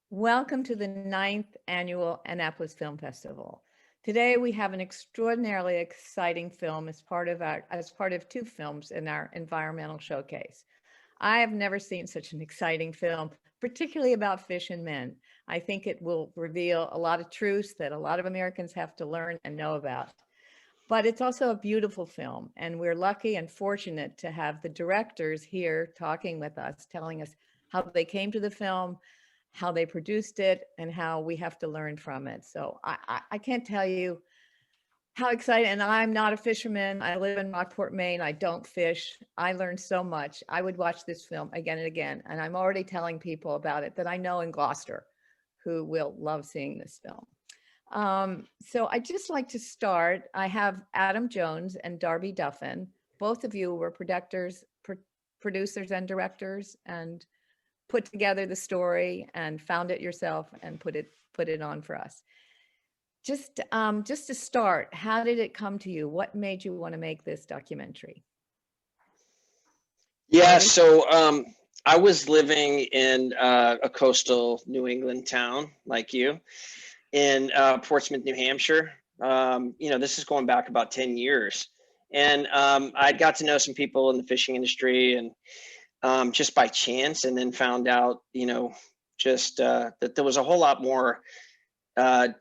Welcome to the ninth annual Annapolis Film Festival. Today we have an extraordinarily exciting film as part of two films in our environmental showcase. I have never seen such an exciting film, particularly about fish and men. I think it will reveal a lot of truths that a lot of Americans have to learn and know about. But it's also a beautiful film, and we're lucky and fortunate to have the directors here talking with us, telling us how they came to the film, how they produced it, and how we have to learn from it. So I can't tell you how excited, and I'm not a fisherman. I live in Rockport, Maine. I don't fish. I learned so much. I would watch this film again and again, and I'm already telling people about it that I know in Gloucester who will love seeing this film. So I'd just like to start. I have Adam Jones and Darby Duffin. Both of you were producers and directors, and put together the story and found it yourself and put it on for us. Just to start, how did it come to you? What made you want to make this documentary? Yeah, Darby? so I was living in a coastal New England town like you in Portsmouth, New Hampshire. This is going back about 10 years. And I got to know some people in the fishing industry and just by chance, and then found out, that there was a whole lot more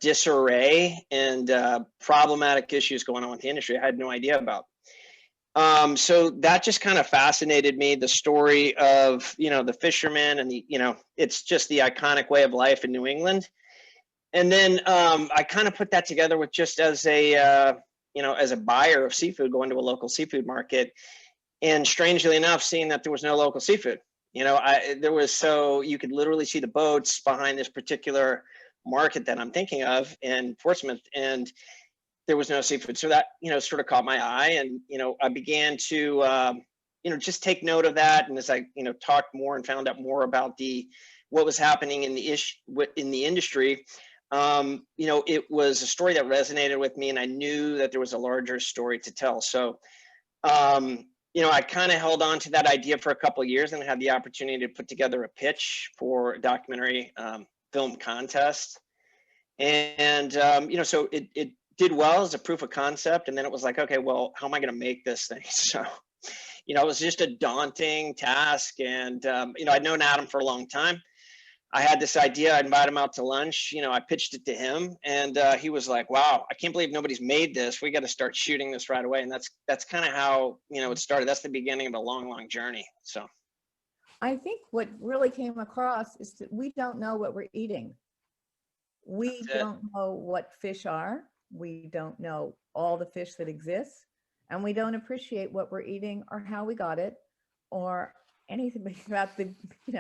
disarray and problematic issues going on with the industry I had no idea about. So that just kind of fascinated me, the story of, the fishermen and it's just the iconic way of life in New England. And then I kind of put that together with just as as a buyer of seafood going to a local seafood market. And strangely enough, seeing that there was no local seafood, you could literally see the boats behind this particular market that I'm thinking of in Portsmouth, and there was no seafood. So that, sort of caught my eye, and, I began to, just take note of that. And as I, talked more and found out more about what was happening in the industry, it was a story that resonated with me, and I knew that there was a larger story to tell. So, I kind of held on to that idea for a couple of years and had the opportunity to put together a pitch for a documentary film contest. And, so it did well as a proof of concept. And then it was like, okay, well, how am I going to make this thing? So, it was just a daunting task. And, I'd known Adam for a long time. I had this idea. I invited him out to lunch. I pitched it to him, and he was like, wow, I can't believe nobody's made this. We got to start shooting this right away. And that's kind of how, it started. That's the beginning of a long, long journey. So I think what really came across is that we don't know what we're eating. We don't know what fish are. We don't know all the fish that exist, and we don't appreciate what we're eating or how we got it or anything about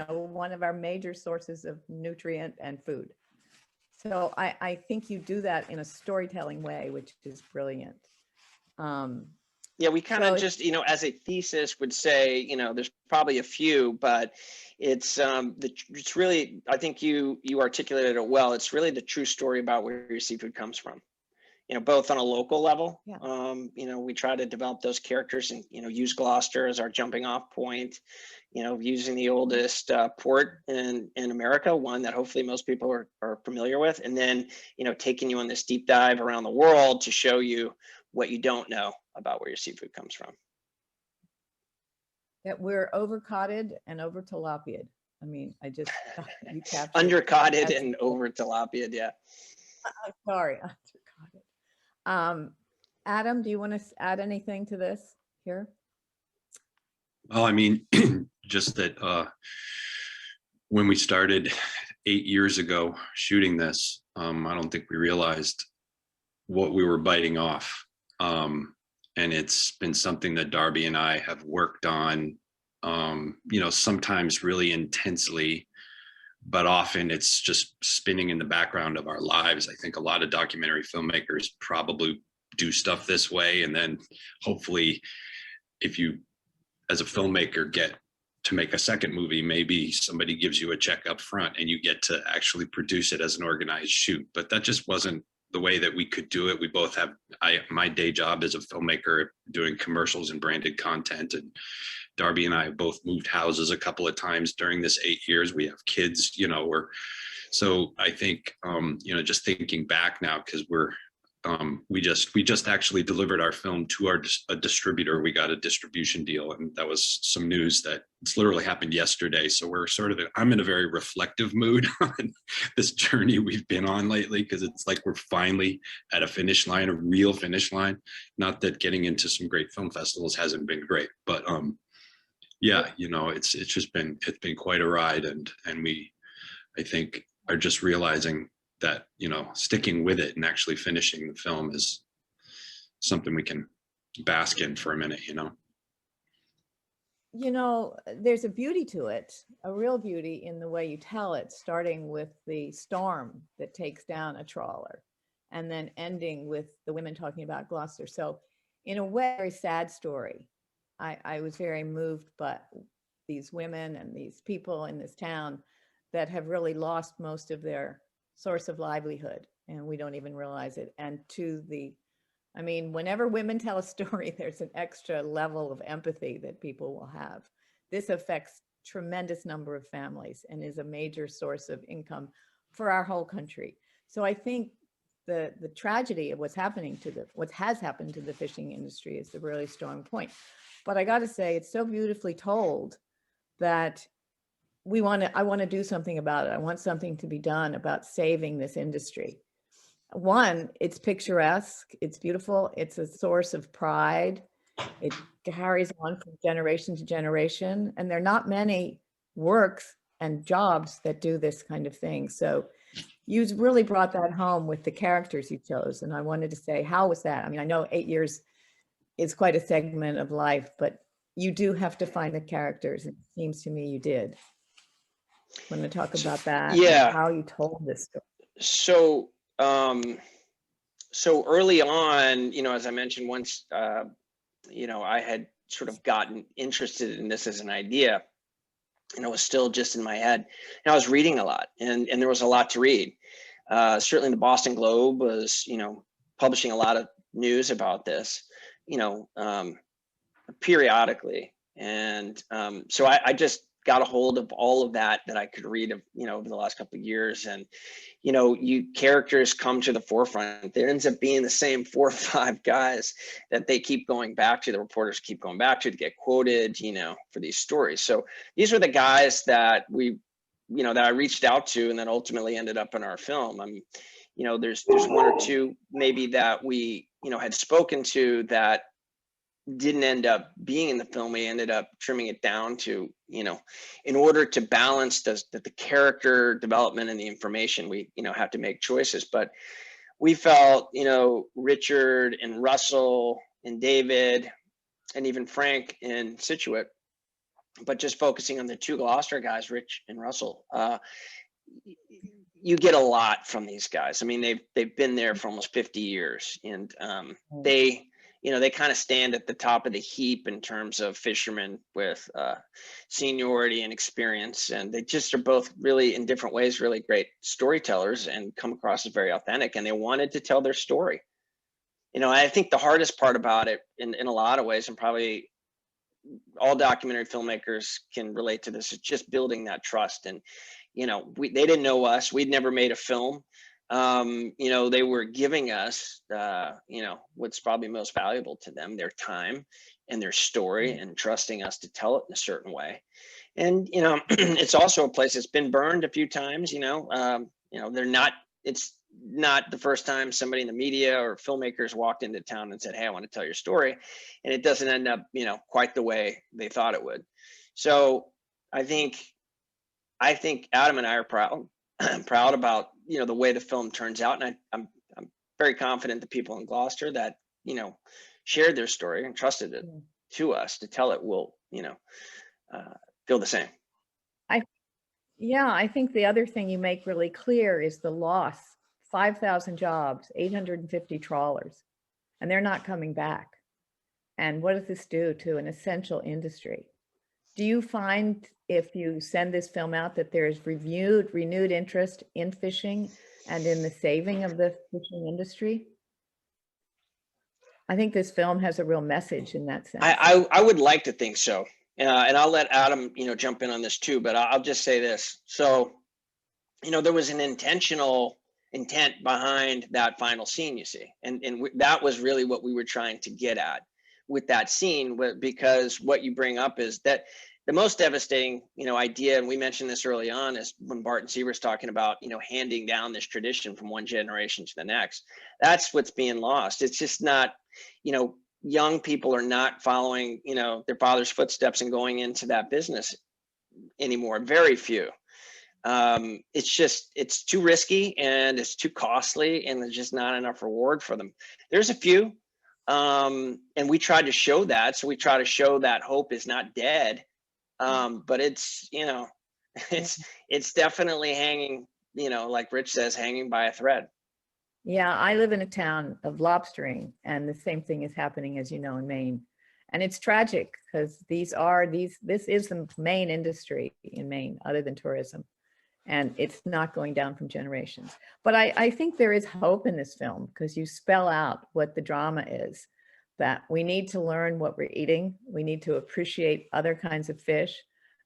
one of our major sources of nutrient and food. So I think you do that in a storytelling way, which is brilliant. Yeah, we kind of just, as a thesis would say, there's probably a few, but it's really, I think you articulated it well. It's really the true story about where your seafood comes from. Both on a local level. Yeah. We try to develop those characters and, use Gloucester as our jumping off point, using the oldest port in America, one that hopefully most people are familiar with. And then, taking you on this deep dive around the world to show you what you don't know about where your seafood comes from. That we're over-cotted and over-tilapia'd. I mean, you captured Under-cotted and over-tilapia'd, yeah. Sorry, under-cotted. Adam, do you want to add anything to this here? Well, I mean, just that when we started 8 years ago shooting this, I don't think we realized what we were biting off. And it's been something that Darby and I have worked on, sometimes really intensely, but often it's just spinning in the background of our lives. I think a lot of documentary filmmakers probably do stuff this way. And then hopefully if you, as a filmmaker, get to make a second movie, maybe somebody gives you a check up front and you get to actually produce it as an organized shoot. But that just wasn't the way that we could do it. We both have, my day job as a filmmaker doing commercials and branded content, and Darby and I have both moved houses a couple of times during this 8 years. We have kids, we're So I think, just thinking back now, because we just actually delivered our film to a distributor. We got a distribution deal, and that was some news that it's literally happened yesterday. So we're I'm in a very reflective mood on this journey we've been on lately, because it's like we're finally at a finish line, a real finish line. Not that getting into some great film festivals hasn't been great, but yeah, it's been quite a ride, and we, I think, are just realizing that, sticking with it and actually finishing the film is something we can bask in for a minute. There's a beauty to it, a real beauty in the way you tell it, starting with the storm that takes down a trawler and then ending with the women talking about Gloucester. So in a way, very sad story. I was very moved by these women and these people in this town that have really lost most of their source of livelihood, and we don't even realize it. And whenever women tell a story, there's an extra level of empathy that people will have. This affects tremendous number of families and is a major source of income for our whole country. So I think the tragedy of what has happened to the fishing industry is the really strong point. But I got to say, it's so beautifully told that I want to do something about it. I want something to be done about saving this industry. One, it's picturesque, it's beautiful, it's a source of pride. It carries on from generation to generation, and there are not many works and jobs that do this kind of thing. So you really brought that home with the characters you chose. And I wanted to say, how was that? I know 8 years is quite a segment of life, but you do have to find the characters. It seems to me you did. Want to talk about that? Yeah. How you told this story. So early on, as I mentioned, once, I had sort of gotten interested in this as an idea, and it was still just in my head. And I was reading a lot, and there was a lot to read. Certainly the Boston Globe was, publishing a lot of news about this, periodically. And so I just got a hold of all of that I could read of, over the last couple of years. And, characters come to the forefront. There ends up being the same 4 or 5 guys that they keep going back to, the reporters keep going back to get quoted, for these stories. So these were the guys that that I reached out to and that ultimately ended up in our film. There's 1 or 2 maybe that we, had spoken to that didn't end up being in the film. We ended up trimming it down to, in order to balance the character development and the information, we, have to make choices. But we felt, Richard and Russell and David and even Frank in Scituate, but just focusing on the 2 Gloucester guys, Rich and Russell, you get a lot from these guys. They've been there for almost 50 years, and they kind of stand at the top of the heap in terms of fishermen with seniority and experience. And they just are both really, in different ways, really great storytellers and come across as very authentic. And they wanted to tell their story. I think the hardest part about it in a lot of ways, and probably all documentary filmmakers can relate to this, is just building that trust. And, they didn't know us. We'd never made a film. They were giving us, what's probably most valuable to them, their time and their story, and trusting us to tell it in a certain way. And, it's also a place that's been burned a few times, it's not the first time somebody in the media or filmmakers walked into town and said, "Hey, I want to tell your story." And it doesn't end up, quite the way they thought it would. So I think Adam and I are proud about, the way the film turns out. And I'm very confident the people in Gloucester that, shared their story and trusted it to us to tell it will, feel the same. I think the other thing you make really clear is the loss. 5,000 jobs, 850 trawlers, and they're not coming back. And what does this do to an essential industry? Do you find, if you send this film out, that there's renewed interest in fishing and in the saving of the fishing industry? I think this film has a real message in that sense. I would like to think so. And I'll let Adam, jump in on this too, but I'll just say this. So there was an intentional intent behind that final scene, you see. And that was really what we were trying to get at with that scene, because what you bring up is that the most devastating, idea, and we mentioned this early on, is when Barton Seaver's talking about, handing down this tradition from one generation to the next. That's what's being lost. It's just not, young people are not following, their father's footsteps and going into that business anymore. Very few. It's too risky and it's too costly, and there's just not enough reward for them. There's a few, and we tried to show that. So we try to show that hope is not dead. But it's, it's definitely hanging, like Rich says, hanging by a thread. Yeah, I live in a town of lobstering, and the same thing is happening, as you know, in Maine. And it's tragic because this is the main industry in Maine other than tourism. And it's not going down from generations. But I think there is hope in this film, because you spell out what the drama is, that we need to learn what we're eating. We need to appreciate other kinds of fish,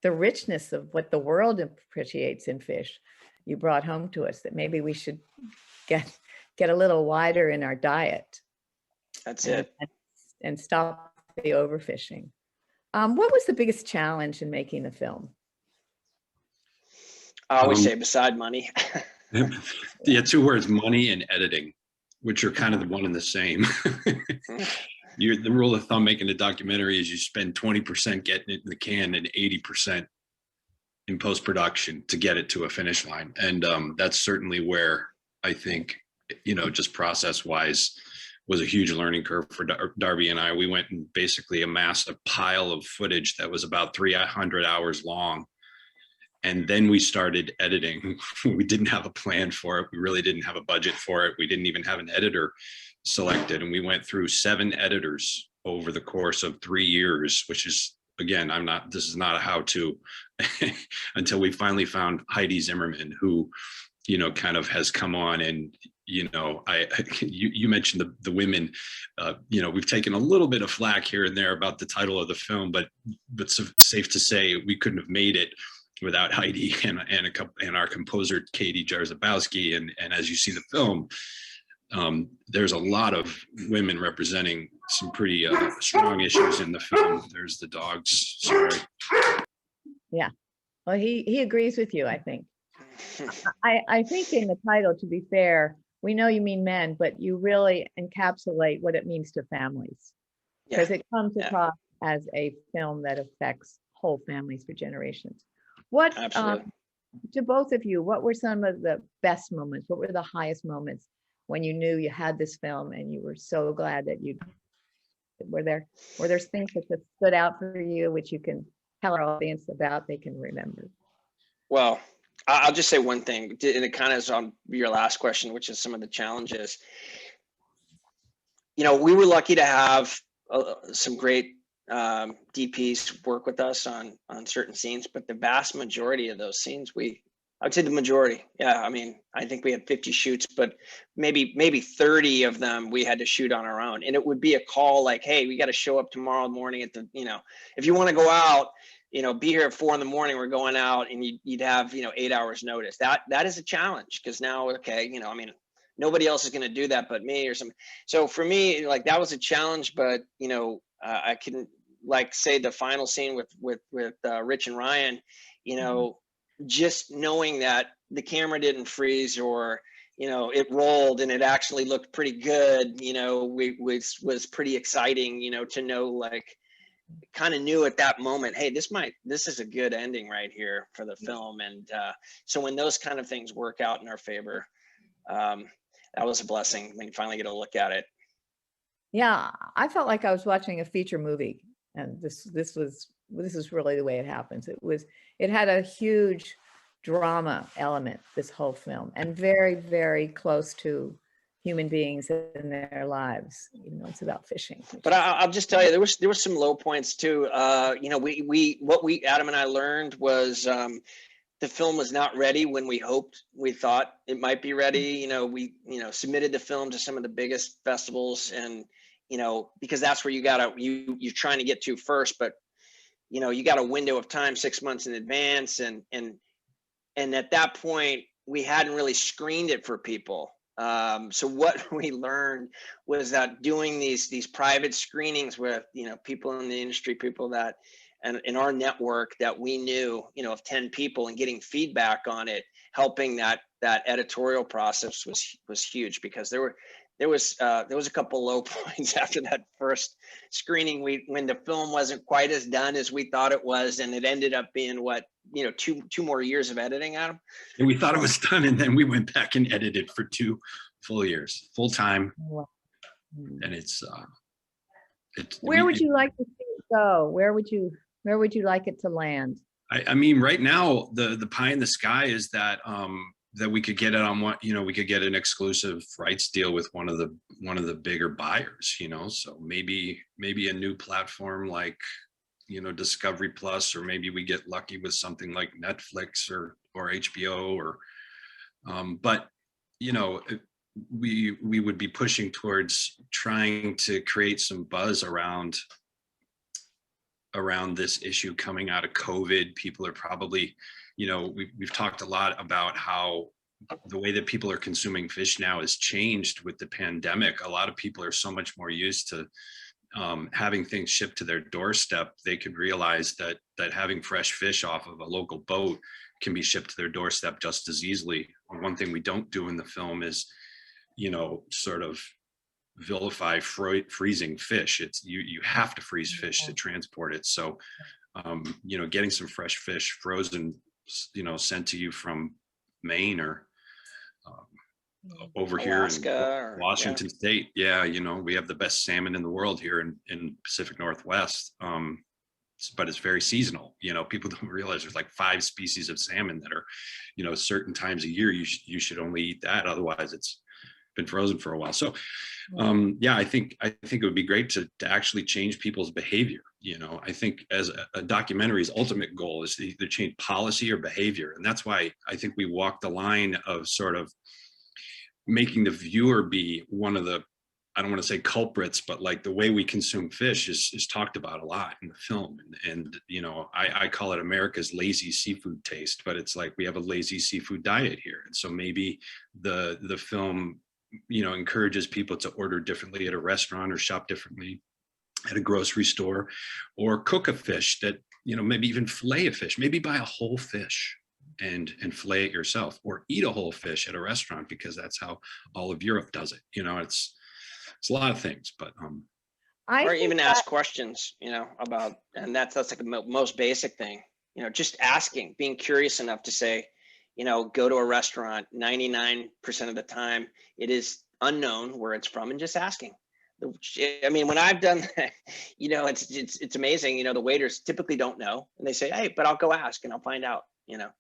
the richness of what the world appreciates in fish. You brought home to us that maybe we should get a little wider in our diet. That's it. And stop the overfishing. What was the biggest challenge in making the film? I always say beside money. Yeah, two words: money and editing, which are kind of the one and the same. The rule of thumb making a documentary is you spend 20% getting it in the can and 80% in post-production to get it to a finish line. And that's certainly where I think, just process-wise, was a huge learning curve for Darby and I. We went and basically amassed a pile of footage that was about 300 hours long. And then we started editing. We didn't have a plan for it. We really didn't have a budget for it. We didn't even have an editor selected. And we went through 7 editors over the course of 3 years, which is, again, this is not a how-to until we finally found Heidi Zimmerman, who, kind of has come on. And, you mentioned the women, we've taken a little bit of flack here and there about the title of the film, but safe to say we couldn't have made it without Heidi and our composer Katie Jarzabowski. And as you see the film, there's a lot of women representing some pretty strong issues in the film. There's the dogs. Sorry. Yeah, well, he agrees with you, I think. I think in the title, to be fair, we know you mean men, but you really encapsulate what it means to families, because it comes across as a film that affects whole families for generations. What, to both of you, what were some of the best moments? What were the highest moments when you knew you had this film and you were so glad that were there things that stood out for you, which you can tell our audience about, they can remember? Well, I'll just say one thing, and it kind of is on your last question, which is some of the challenges. We were lucky to have some great DPs work with us on certain scenes, but the vast majority of those scenes, I would say the majority. Yeah, I think we had 50 shoots, but maybe 30 of them we had to shoot on our own. And it would be a call like, hey, we got to show up tomorrow morning at the, if you want to go out, be here at 4 a.m, we're going out, and you'd have, 8 hours notice. That is a challenge, because now, nobody else is going to do that but me or something. So for me, like, that was a challenge, but, I can, like, say the final scene with Rich and Ryan, just knowing that the camera didn't freeze, or, it rolled and it actually looked pretty good, was pretty exciting, to know, like, kind of knew at that moment, hey, this is a good ending right here for the film. And so when those kind of things work out in our favor, that was a blessing when you finally get a look at it. Yeah, I felt like I was watching a feature movie, and this is really the way it happens. It had a huge drama element, this whole film, and very, very close to human beings in their lives. It's about fishing. But I'll just tell you, there was some low points too. Adam and I learned was the film was not ready when we thought it might be ready. We submitted the film to some of the biggest festivals, and because that's where you're trying to get to first, but you got a window of time 6 months in advance, and at that point, we hadn't really screened it for people. So what we learned was that doing these private screenings with, you know, people in the industry, people that, and in our network that we knew, you know, of 10 people, and getting feedback on it, helping that editorial process was huge, because there was a couple low points after that first screening. When the film wasn't quite as done as we thought it was, and it ended up being what, you know, two more years of editing, Adam. And we thought it was done, and then we went back and edited for 2 full years, full time. Wow. And it's Where would you like to see it go? Where would you like it to land? I mean, right now, the pie in the sky is that that we could get it on what, you know, we could get an exclusive rights deal with one of the bigger buyers, you know. So maybe a new platform like, you know, Discovery Plus, or maybe we get lucky with something like Netflix or HBO, or but, you know, we would be pushing towards trying to create some buzz around this issue coming out of COVID. People are probably, you know, we've talked a lot about how the way that people are consuming fish now has changed with the pandemic. A lot of people are so much more used to having things shipped to their doorstep. They could realize that having fresh fish off of a local boat can be shipped to their doorstep just as easily. One thing we don't do in the film is, you know, sort of vilify freezing fish. It's you have to freeze fish to transport it. So you know, getting some fresh fish frozen, you know, sent to you from Maine or over Alaska, here in Washington State. Yeah, you know, we have the best salmon in the world here in Pacific Northwest. But it's very seasonal. You know, people don't realize there's like 5 species of salmon that are, you know, certain times a year you should only eat that. Otherwise, it's been frozen for a while. So yeah, I think it would be great to actually change people's behavior. You know, I think as a documentary's ultimate goal is to either change policy or behavior. And that's why I think we walk the line of sort of making the viewer be one of the, I don't want to say culprits, but like the way we consume fish is talked about a lot in the film. And you know, I call it America's lazy seafood taste, but it's like we have a lazy seafood diet here. And so maybe the film, you know, encourages people to order differently at a restaurant, or shop differently at a grocery store, or cook a fish that, you know, maybe even fillet a fish, maybe buy a whole fish and fillet it yourself, or eat a whole fish at a restaurant, because that's how all of Europe does it. You know, it's a lot of things, but or even ask questions, you know, about, and that's like the most basic thing, you know, just asking, being curious enough to say, you know, go to a restaurant, 99% of the time it is unknown where it's from, and just asking. I mean, when I've done that, you know, it's amazing. You know, the waiters typically don't know, and they say, hey, but I'll go ask and I'll find out, you know.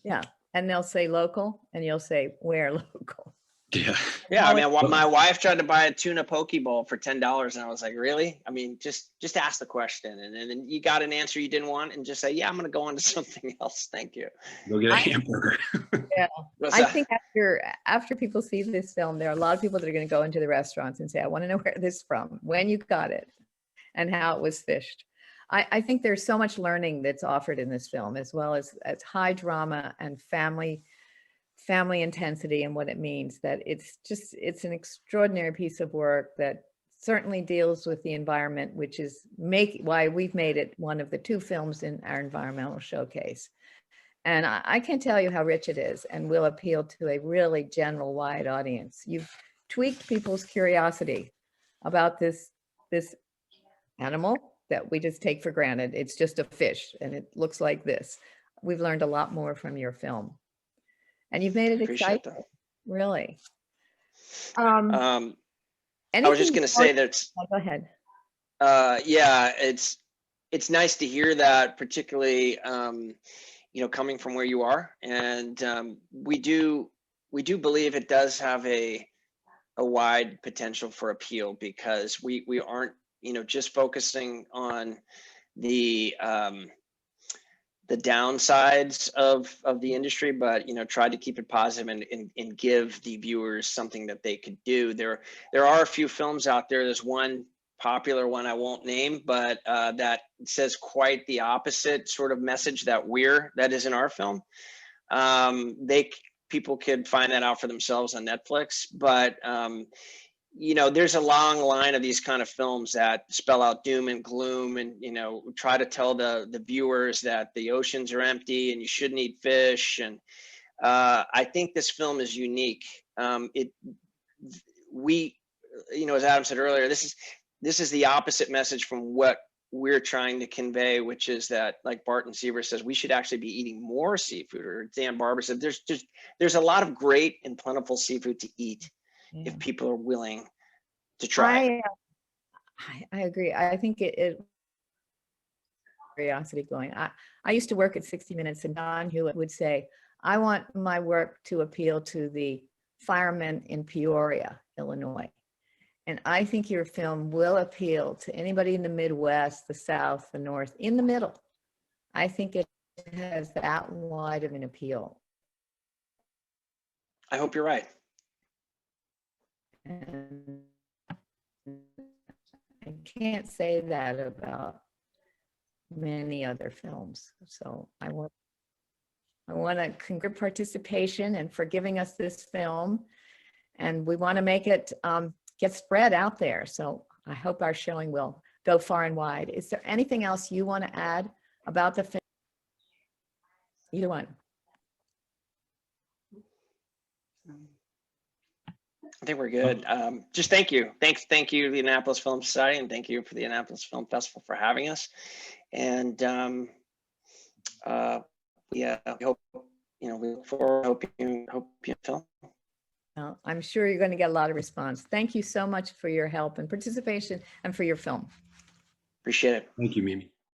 Yeah. And they'll say local, and you'll say, where local? Yeah. I mean, my wife tried to buy a tuna poke bowl for $10, and I was like, really? I mean, just ask the question, and then you got an answer you didn't want, and just say, yeah, I'm going to go on to something else. Thank you. Go get a hamburger. Yeah. I think after people see this film, there are a lot of people that are going to go into the restaurants and say, I want to know where this is from, when you got it, and how it was fished. I think there's so much learning that's offered in this film, as well as high drama and family intensity, and what it means, that it's an extraordinary piece of work that certainly deals with the environment, which is why we've made it one of the 2 films in our environmental showcase. And I can't tell you how rich it is, and will appeal to a really general wide audience. You've tweaked people's curiosity about this animal that we just take for granted. It's just a fish, and it looks like this. We've learned a lot more from your film, and you've made it exciting, really. I was just going to say that. Go ahead. Yeah, it's nice to hear that, particularly, you know, coming from where you are. And we do believe it does have a wide potential for appeal, because we aren't, you know, just focusing on the downsides of the industry, but, you know, try to keep it positive and give the viewers something that they could do. There are a few films out there. There's one popular one I won't name, but that says quite the opposite sort of message that is in our film. People could find that out for themselves on Netflix. But you know, there's a long line of these kind of films that spell out doom and gloom, and you know, try to tell the viewers that the oceans are empty and you shouldn't eat fish. And I think this film is unique. You know, as Adam said earlier, this is the opposite message from what we're trying to convey, which is that, like Barton Seaver says, we should actually be eating more seafood. Or Dan Barber said, there's a lot of great and plentiful seafood to eat if people are willing to try. I agree. I think it curiosity going. I used to work at 60 Minutes, and Don Hewitt would say, I want my work to appeal to the firemen in Peoria, Illinois. And I think your film will appeal to anybody in the Midwest, the South, the North, in the middle. I think it has that wide of an appeal. I hope you're right. And I can't say that about many other films. So I want to congratulate participation and for giving us this film. And we want to make it get spread out there. So I hope our showing will go far and wide. Is there anything else you want to add about the film? Either one. I think we're good. Just thank you. Thank you to the Annapolis Film Society, and thank you for the Annapolis Film Festival for having us. And yeah, we hope, you know, we look forward, hope you film. Well, I'm sure you're going to get a lot of response. Thank you so much for your help and participation and for your film. Appreciate it. Thank you, Mimi.